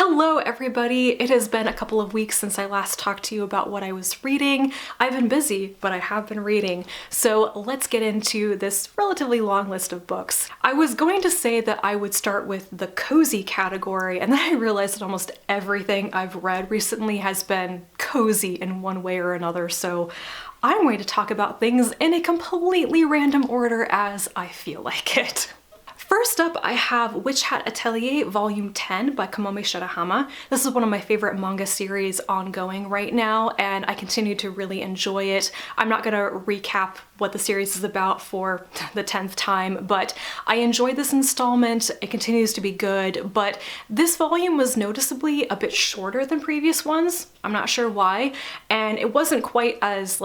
Hello everybody! It has been a couple of weeks since I last talked to you about what I was reading. I've been busy, but I have been reading. So let's get into this relatively long list of books. I was going to say that I would start with the cozy category, and then I realized that almost everything I've read recently has been cozy in one way or another, so I'm going to talk about things in a completely random order as I feel like it. First up, I have Witch Hat Atelier Volume 10 by Kamome Shirahama. This is one of my favorite manga series ongoing right now, and I continue to really enjoy it. I'm not gonna recap what the series is about for the 10th time, but I enjoyed this installment. It continues to be good, but this volume was noticeably a bit shorter than previous ones. I'm not sure why, and it wasn't quite as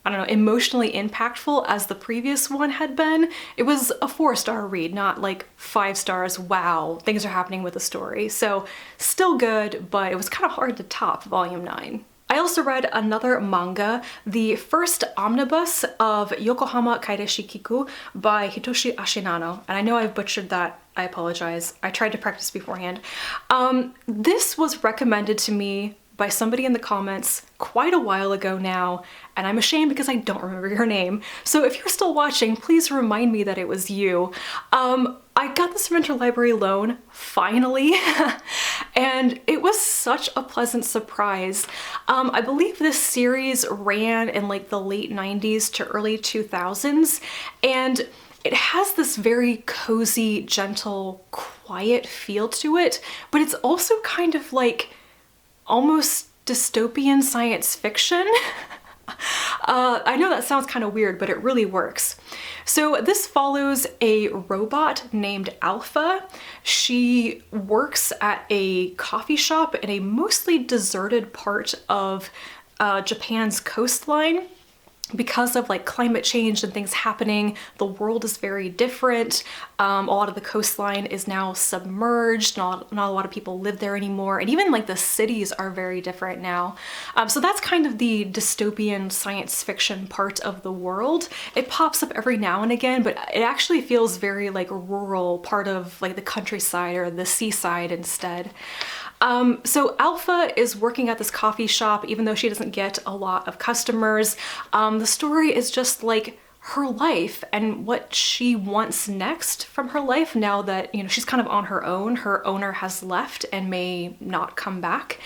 I don't know, emotionally impactful as the previous one had been. It was a 4-star read, not like 5 stars, wow, things are happening with the story. So still good, but it was kind of hard to top Volume 9. I also read another manga, the first omnibus of Yokohama Kaidashi Kikou by Hitoshi Ashinano, and I know I've butchered that, I apologize. I tried to practice beforehand. This was recommended to me by somebody in the comments quite a while ago now, and I'm ashamed because I don't remember your name. So if you're still watching, please remind me that it was you. I got this from interlibrary loan, finally, and it was such a pleasant surprise. I believe this series ran in like the late 90s to early 2000s, and it has this very cozy, gentle, quiet feel to it, but it's also kind of like almost dystopian science fiction. I know that sounds kind of weird, but it really works. So this follows a robot named Alpha. She works at a coffee shop in a mostly deserted part of Japan's coastline. Because of like climate change and things happening, the world is very different. A lot of the coastline is now submerged, not a lot of people live there anymore, and even like the cities are very different now. So that's kind of the dystopian science fiction part of the world. It pops up every now and again, but it actually feels very like rural, part of like the countryside or the seaside instead. So Alpha is working at this coffee shop even though she doesn't get a lot of customers. The story is just like her life and what she wants next from her life now that, you know, she's kind of on her own. Her owner has left and may not come back.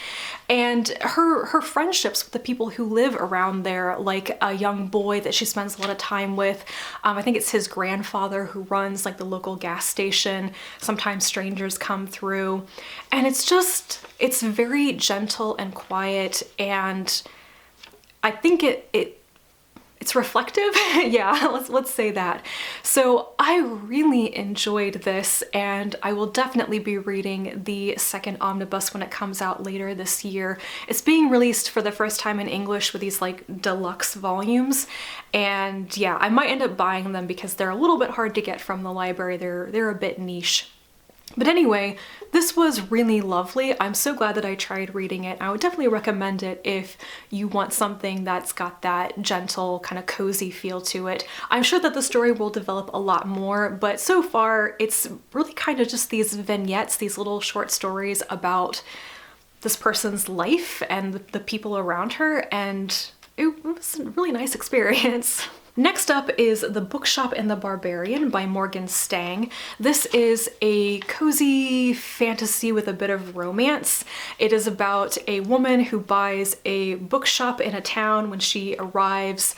And her friendships with the people who live around there, like a young boy that she spends a lot of time with. I think it's his grandfather who runs like the local gas station. Sometimes strangers come through. And it's very gentle and quiet, and I think it's reflective. Yeah, let's say that. So I really enjoyed this, and I will definitely be reading the second omnibus when it comes out later this year. It's being released for the first time in English with these like deluxe volumes, and yeah, I might end up buying them because they're a little bit hard to get from the library. They're a bit niche. But anyway, this was really lovely. I'm so glad that I tried reading it. I would definitely recommend it if you want something that's got that gentle, kind of cozy feel to it. I'm sure that the story will develop a lot more, but so far it's really kind of just these vignettes, these little short stories about this person's life and the people around her, and it was a really nice experience. Next up is The Bookshop and the Barbarian by Morgan Stang. This is a cozy fantasy with a bit of romance. It is about a woman who buys a bookshop in a town when she arrives.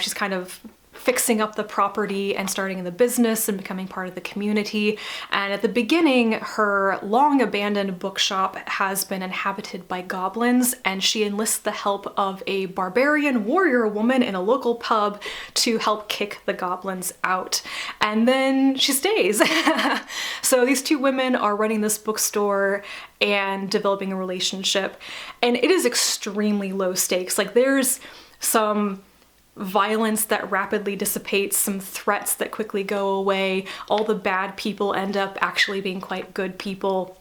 She's kind of fixing up the property and starting in the business and becoming part of the community. And at the beginning, her long abandoned bookshop has been inhabited by goblins, and she enlists the help of a barbarian warrior woman in a local pub to help kick the goblins out. And then she stays. So these two women are running this bookstore and developing a relationship, and it is extremely low stakes. Like there's some violence that rapidly dissipates, some threats that quickly go away. All the bad people end up actually being quite good people.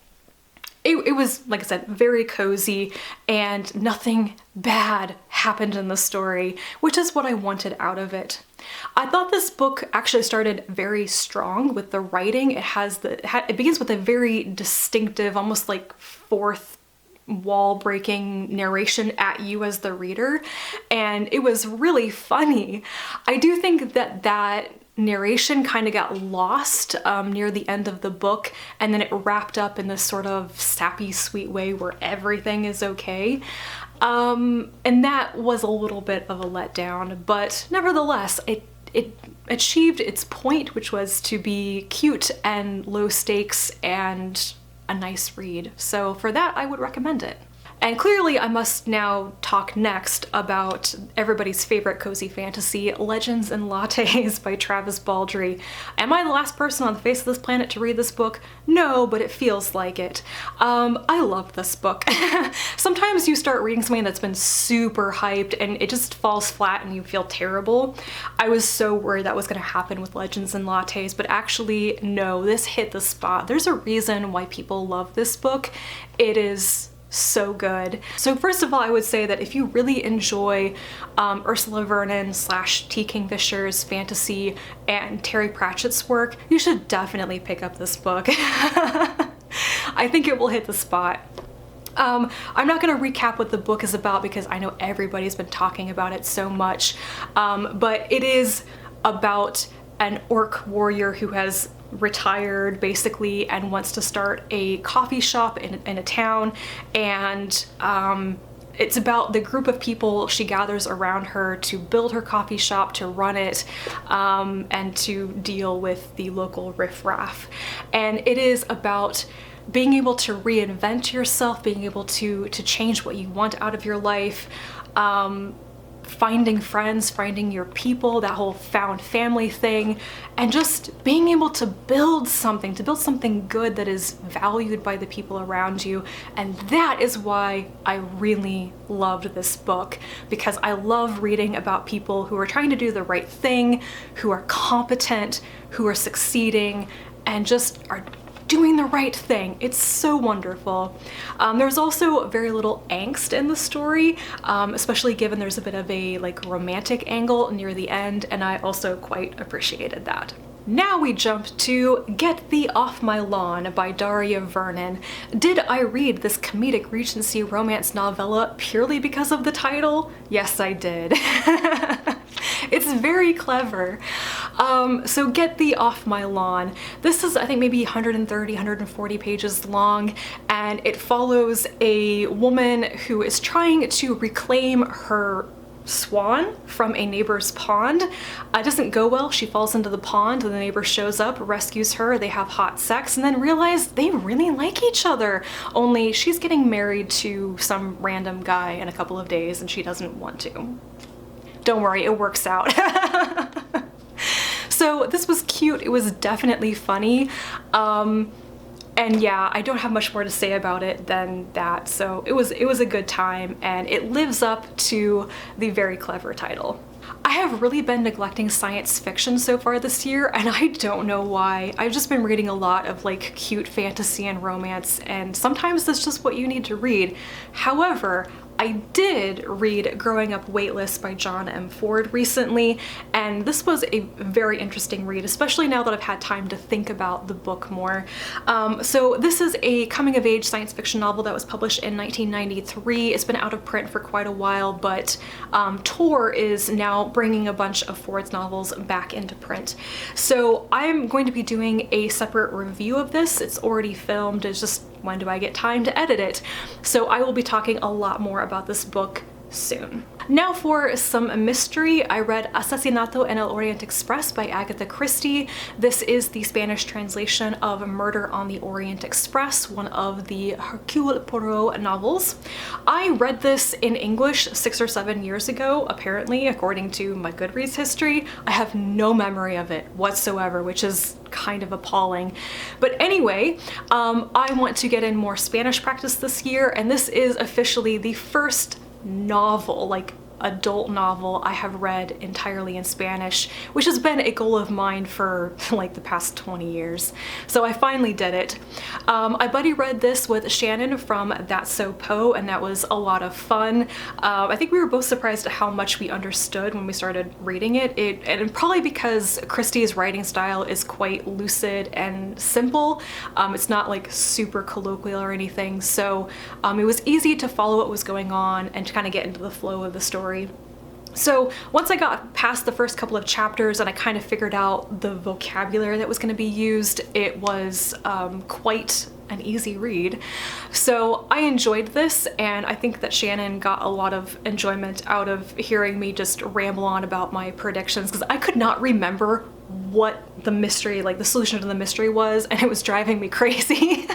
It was, like I said, very cozy, and nothing bad happened in the story, which is what I wanted out of it. I thought this book actually started very strong with the writing. It begins with a very distinctive, almost like fourth wall breaking narration at you as the reader, and it was really funny. I do think that narration kind of got lost near the end of the book, and then it wrapped up in this sort of sappy sweet way where everything is okay. And that was a little bit of a letdown, but nevertheless, it achieved its point, which was to be cute and low stakes and a nice read. So for that, I would recommend it. And clearly I must now talk next about everybody's favorite cozy fantasy, Legends and Lattes by Travis Baldree. Am I the last person on the face of this planet to read this book? No, but it feels like it. I love this book. Sometimes you start reading something that's been super hyped and it just falls flat and you feel terrible. I was so worried that was going to happen with Legends and Lattes, but actually no, this hit the spot. There's a reason why people love this book. It is so good. So first of all, I would say that if you really enjoy Ursula Vernon / T. Kingfisher's fantasy and Terry Pratchett's work, you should definitely pick up this book. I think it will hit the spot. I'm not going to recap what the book is about because I know everybody's been talking about it so much, but it is about an orc warrior who has retired basically and wants to start a coffee shop in a town, and it's about the group of people she gathers around her to build her coffee shop, to run it, and to deal with the local riffraff. And it is about being able to reinvent yourself, being able to change what you want out of your life, finding friends, finding your people, that whole found family thing, and just being able to build something good that is valued by the people around you. And that is why I really loved this book, because I love reading about people who are trying to do the right thing, who are competent, who are succeeding, and just are doing the right thing. It's so wonderful. There's also very little angst in the story, especially given there's a bit of a romantic angle near the end, and I also quite appreciated that. Now we jump to Get Thee Off My Lawn by Daria Vernon. Did I read this comedic Regency romance novella purely because of the title? Yes, I did. It's very clever. So Get Thee Off My Lawn. This is, I think, maybe 130, 140 pages long, and it follows a woman who is trying to reclaim her swan from a neighbor's pond. It doesn't go well. She falls into the pond and the neighbor shows up, rescues her, they have hot sex, and then realize they really like each other. Only she's getting married to some random guy in a couple of days and she doesn't want to. Don't worry, it works out. So this was cute. It was definitely funny. And yeah, I don't have much more to say about it than that. So it was a good time, and it lives up to the very clever title. I have really been neglecting science fiction so far this year, and I don't know why. I've just been reading a lot of cute fantasy and romance, and sometimes that's just what you need to read. However, I did read Growing Up Weightless by John M. Ford recently, and this was a very interesting read, especially now that I've had time to think about the book more. So this is a coming-of-age science fiction novel that was published in 1993. It's been out of print for quite a while, but Tor is now bringing a bunch of Ford's novels back into print. So I'm going to be doing a separate review of this. It's already filmed. It's just, when do I get time to edit it? So I will be talking a lot more about this book soon. Now for some mystery, I read Asesinato en el Orient Express by Agatha Christie. This is the Spanish translation of Murder on the Orient Express, one of the Hercule Poirot novels. I read this in English 6 or 7 years ago, apparently, according to my Goodreads history. I have no memory of it whatsoever, which is kind of appalling. But anyway, I want to get in more Spanish practice this year, and this is officially the first novel, adult novel I have read entirely in Spanish, which has been a goal of mine for like the past 20 years. So I finally did it. I buddy read this with Shannon from That's So Poe, and that was a lot of fun. I think we were both surprised at how much we understood when we started reading it. And probably because Christie's writing style is quite lucid and simple. It's not like super colloquial or anything, so it was easy to follow what was going on and to kind of get into the flow of the story. So once I got past the first couple of chapters and I kind of figured out the vocabulary that was going to be used, it was quite an easy read. So I enjoyed this, and I think that Shannon got a lot of enjoyment out of hearing me just ramble on about my predictions, because I could not remember what the mystery, like the solution to the mystery was, and it was driving me crazy.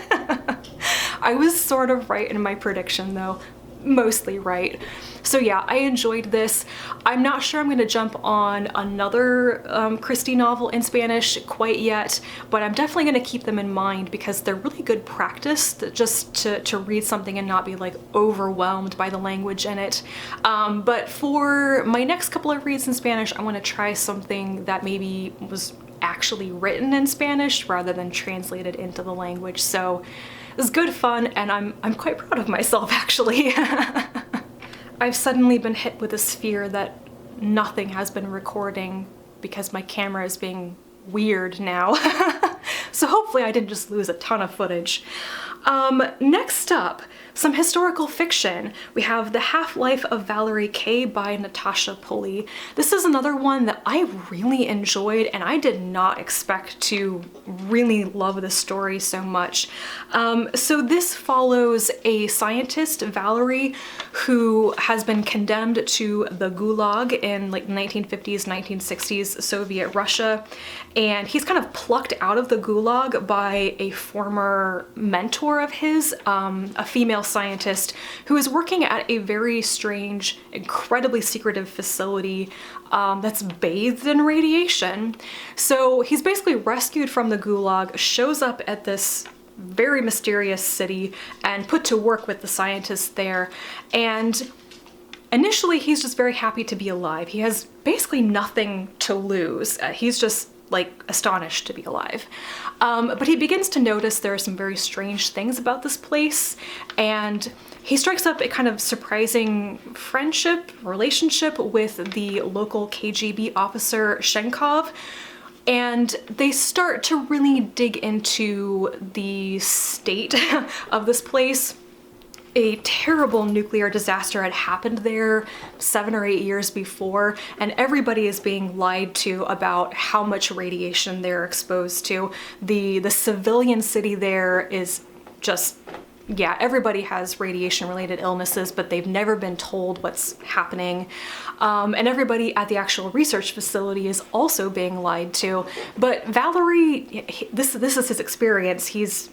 I was sort of right in my prediction though. Mostly right. So yeah, I enjoyed this. I'm not sure I'm going to jump on another Christie novel in Spanish quite yet, but I'm definitely going to keep them in mind because they're really good practice just to read something and not be like overwhelmed by the language in it. But for my next couple of reads in Spanish, I want to try something that maybe was actually written in Spanish rather than translated into the language. So it was good fun, and I'm quite proud of myself, actually. I've suddenly been hit with this fear that nothing has been recording because my camera is being weird now. So hopefully I didn't just lose a ton of footage. Next up, some historical fiction. We have The Half-Life of Valerie K by Natasha Pulley. This is another one that I really enjoyed, and I did not expect to really love the story so much. So this follows a scientist, Valery, who has been condemned to the Gulag in like 1950s, 1960s Soviet Russia, and he's kind of plucked out of the Gulag by a former mentor of his, a female scientist who is working at a very strange, incredibly secretive facility that's bathed in radiation. So he's basically rescued from the Gulag, shows up at this very mysterious city and put to work with the scientists there. And initially he's just very happy to be alive. He has basically nothing to lose. He's just like astonished to be alive. But he begins to notice there are some very strange things about this place, and he strikes up a kind of surprising relationship with the local KGB officer Shenkov, and they start to really dig into the state of this place. A terrible nuclear disaster had happened there 7 or 8 years before, and everybody is being lied to about how much radiation they're exposed to. The civilian city there is just, yeah, everybody has radiation-related illnesses, but they've never been told what's happening. And everybody at the actual research facility is also being lied to. But Valery, this is his experience. He's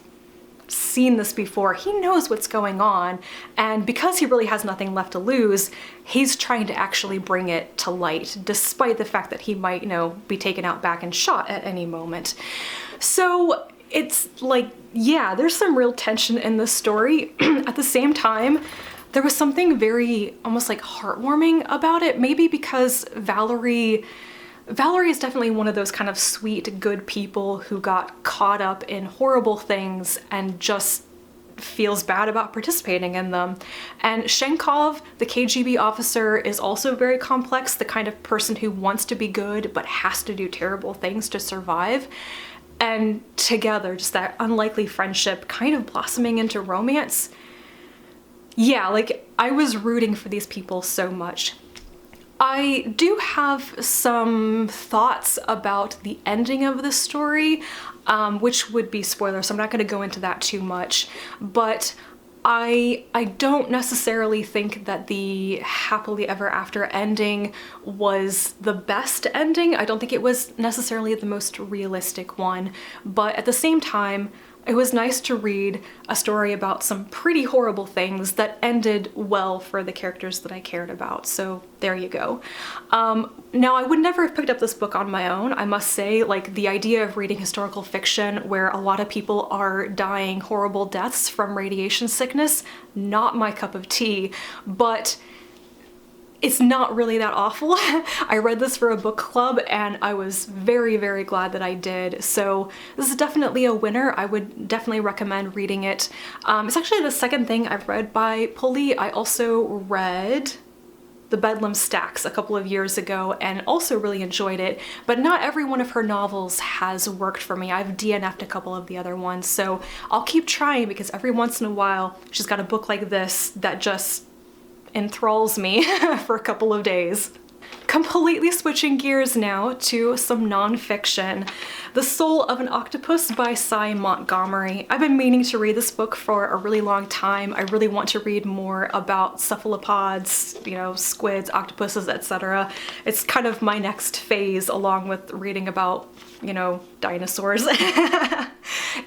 seen this before. He knows what's going on, and because he really has nothing left to lose, he's trying to actually bring it to light, despite the fact that he might, you know, be taken out back and shot at any moment. So it's like, yeah, there's some real tension in this story. At the same time, there was something very almost like heartwarming about it, maybe because Valery is definitely one of those kind of sweet, good people who got caught up in horrible things and just feels bad about participating in them. And Shenkov, the KGB officer, is also very complex, the kind of person who wants to be good but has to do terrible things to survive. And together, just that unlikely friendship kind of blossoming into romance. Yeah, like, I was rooting for these people so much. I do have some thoughts about the ending of the story, which would be spoilers, so I'm not going to go into that too much, but I don't necessarily think that the happily ever after ending was the best ending. I don't think it was necessarily the most realistic one, but at the same time, it was nice to read a story about some pretty horrible things that ended well for the characters that I cared about, so there you go. Now, I would never have picked up this book on my own, I must say. Like, the idea of reading historical fiction where a lot of people are dying horrible deaths from radiation sickness, not my cup of tea, but it's not really that awful. I read this for a book club and I was very, very glad that I did. So this is definitely a winner. I would definitely recommend reading it. It's actually the second thing I've read by Pulley. I also read The Bedlam Stacks a couple of years ago and also really enjoyed it, but not every one of her novels has worked for me. I've DNF'd a couple of the other ones, so I'll keep trying because every once in a while she's got a book like this that just enthralls me for a couple of days. Completely switching gears now to some nonfiction. The Soul of an Octopus by Cy Montgomery. I've been meaning to read this book for a really long time. I really want to read more about cephalopods, you know, squids, octopuses, etc. It's kind of my next phase along with reading about, you know, dinosaurs.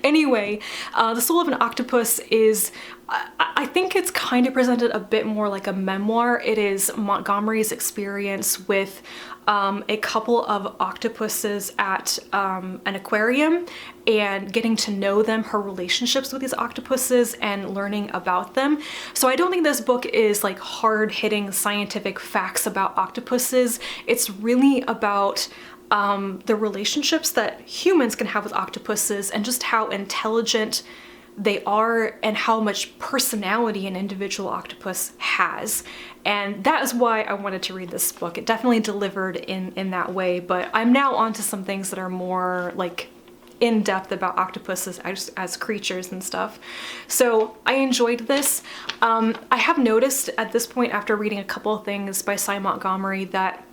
Anyway, The Soul of an Octopus is, I think it's kind of presented a bit more like a memoir. It is Montgomery's experience with a couple of octopuses at an aquarium and getting to know them, her relationships with these octopuses and learning about them. So I don't think this book is like hard-hitting scientific facts about octopuses. It's really about the relationships that humans can have with octopuses and just how intelligent they are and how much personality an individual octopus has. And that is why I wanted to read this book. It definitely delivered in that way, but I'm now on to some things that are more like in-depth about octopuses as creatures and stuff. So I enjoyed this. I have noticed at this point after reading a couple of things by Cy Montgomery that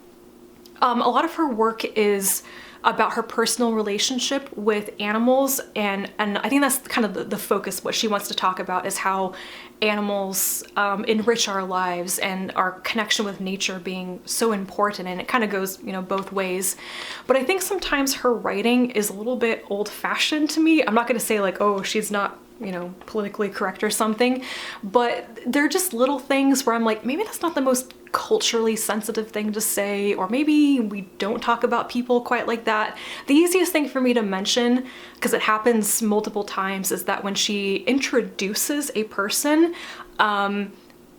a lot of her work is about her personal relationship with animals, and I think that's kind of the focus. What she wants to talk about is how animals enrich our lives and our connection with nature being so important, and it kind of goes, you know, both ways. But I think sometimes her writing is a little bit old-fashioned to me. I'm not going to say like, oh, she's not, you know, politically correct or something, but they're just little things where I'm like, maybe that's not the most culturally sensitive thing to say, or maybe we don't talk about people quite like that. The easiest thing for me to mention, because it happens multiple times, is that when she introduces a person,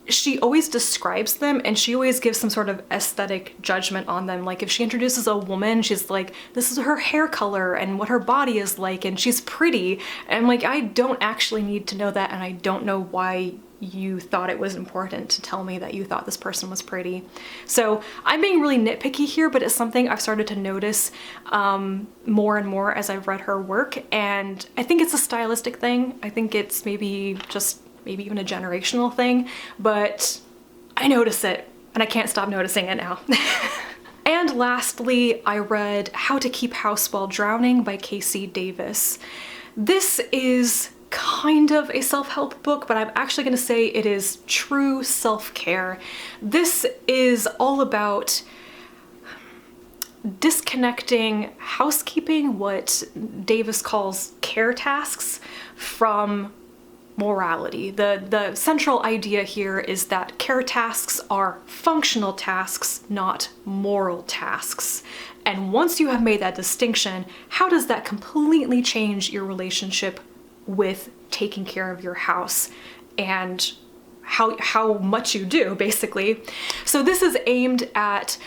she always describes them and she always gives some sort of aesthetic judgment on them. Like if she introduces a woman, she's like, this is her hair color and what her body is like and she's pretty. And I'm like, I don't actually need to know that, and I don't know why you thought it was important to tell me that you thought this person was pretty. So I'm being really nitpicky here, but it's something I've started to notice more and more as I've read her work, and I think it's a stylistic thing. I think it's maybe even a generational thing, but I notice it and I can't stop noticing it now. And lastly, I read How to Keep House While Drowning by Casey Davis. This is kind of a self-help book, but I'm actually going to say it is true self-care. This is all about disconnecting housekeeping, what Davis calls care tasks, from morality. The central idea here is that care tasks are functional tasks, not moral tasks. And once you have made that distinction, how does that completely change your relationship with taking care of your house and how much you do, basically. So this is aimed at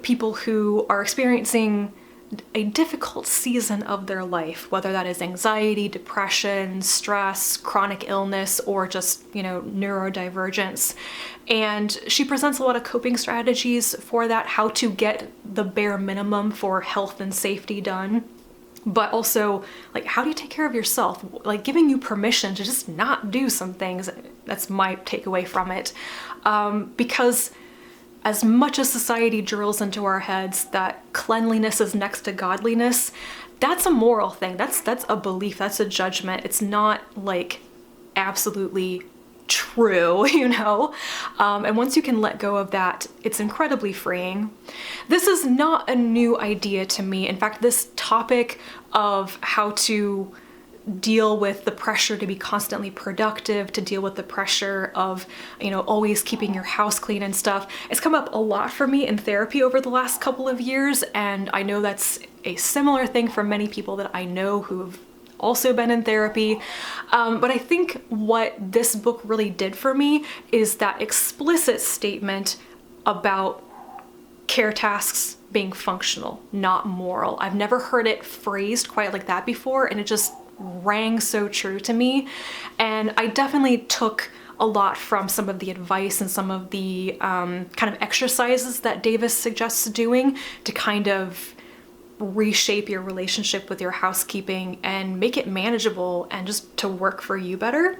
people who are experiencing a difficult season of their life, whether that is anxiety, depression, stress, chronic illness, or just, you know, neurodivergence. And she presents a lot of coping strategies for that, how to get the bare minimum for health and safety done. But also, like, how do you take care of yourself? Like, giving you permission to just not do some things. That's my takeaway from it. Because as much as society drills into our heads that cleanliness is next to godliness, that's a moral thing. That's a belief. That's a judgment. It's not, like, absolutely true, you know? And once you can let go of that, it's incredibly freeing. This is not a new idea to me. In fact, this topic of how to deal with the pressure to be constantly productive, to deal with the pressure of, you know, always keeping your house clean and stuff, it's come up a lot for me in therapy over the last couple of years, and I know that's a similar thing for many people that I know who've also been in therapy. But I think what this book really did for me is that explicit statement about care tasks being functional, not moral. I've never heard it phrased quite like that before, and it just rang so true to me. And I definitely took a lot from some of the advice and some of the kind of exercises that Davis suggests doing to kind of reshape your relationship with your housekeeping and make it manageable and just to work for you better.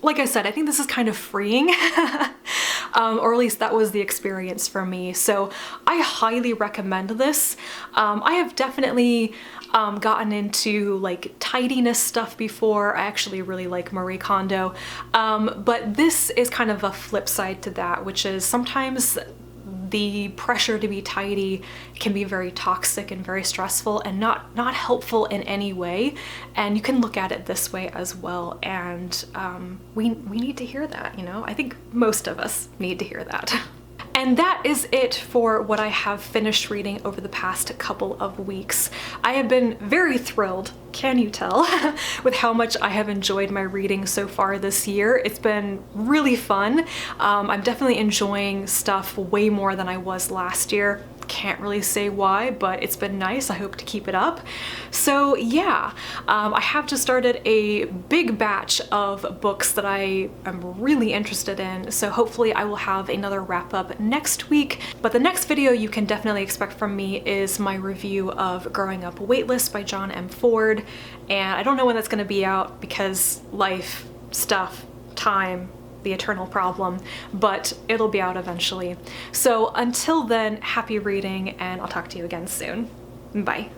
Like I said, I think this is kind of freeing, or at least that was the experience for me. So I highly recommend this. I have definitely gotten into like tidiness stuff before. I actually really like Marie Kondo, but this is kind of a flip side to that, which is sometimes the pressure to be tidy can be very toxic and very stressful and not helpful in any way. And you can look at it this way as well. And we need to hear that, you know? I think most of us need to hear that. And that is it for what I have finished reading over the past couple of weeks. I have been very thrilled, can you tell, with how much I have enjoyed my reading so far this year. It's been really fun. I'm definitely enjoying stuff way more than I was last year. Can't really say why, but it's been nice. I hope to keep it up. So yeah, I have just started a big batch of books that I am really interested in, so hopefully I will have another wrap up next week. But the next video you can definitely expect from me is my review of Growing Up Weightless by John M. Ford, and I don't know when that's going to be out because life, stuff, time, the eternal problem, but it'll be out eventually. So until then, happy reading, and I'll talk to you again soon. Bye.